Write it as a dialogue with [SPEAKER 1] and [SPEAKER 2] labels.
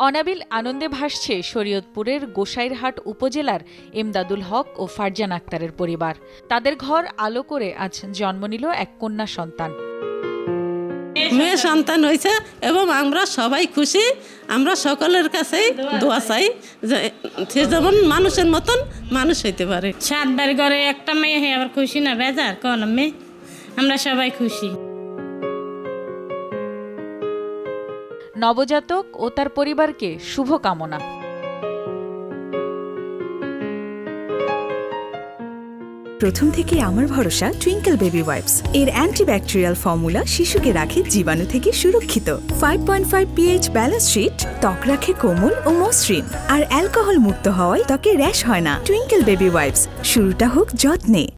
[SPEAKER 1] অনাবিল আনন্দে ভাসছে শরীয়তপুরের গোসাইরহাট উপজেলার এমদাদুল হক ও ফারজান আক্তারের পরিবার। তাদের ঘর আলো করে আজ জন্ম নিল এক কন্যা সন্তান।
[SPEAKER 2] মেয়ে সন্তান হয়েছে এবং আমরা সবাই খুশি। আমরা সকলের কাছেই দোয়া চাই যে যেমন মানুষের মতন মানুষ হইতে পারে।
[SPEAKER 3] 7 বার ঘরে একটা মেয়ে হয়ে আবার খুশি না বেজার কোন মেয়ে, আমরা সবাই খুশি।
[SPEAKER 1] নবজাতক ও তার পরিবারকে শুভকামনা।
[SPEAKER 4] প্রথম থেকে আমার ভরসা টুইঙ্কেল বেবি ওয়াইপস। এর অ্যান্টিব্যাকটেরিয়াল ফর্মুলা শিশুকে রাখে জীবাণু থেকে সুরক্ষিত। 5.5 pH ব্যালেন্স শিট ত্বক রাখে কোমল ও মসৃণ, আর অ্যালকোহল মুক্ত হওয়ায় ত্বকে র্যাশ হয় না। টুইঙ্কেল বেবি ওয়াইপস, শুরুটা হোক যত্নে।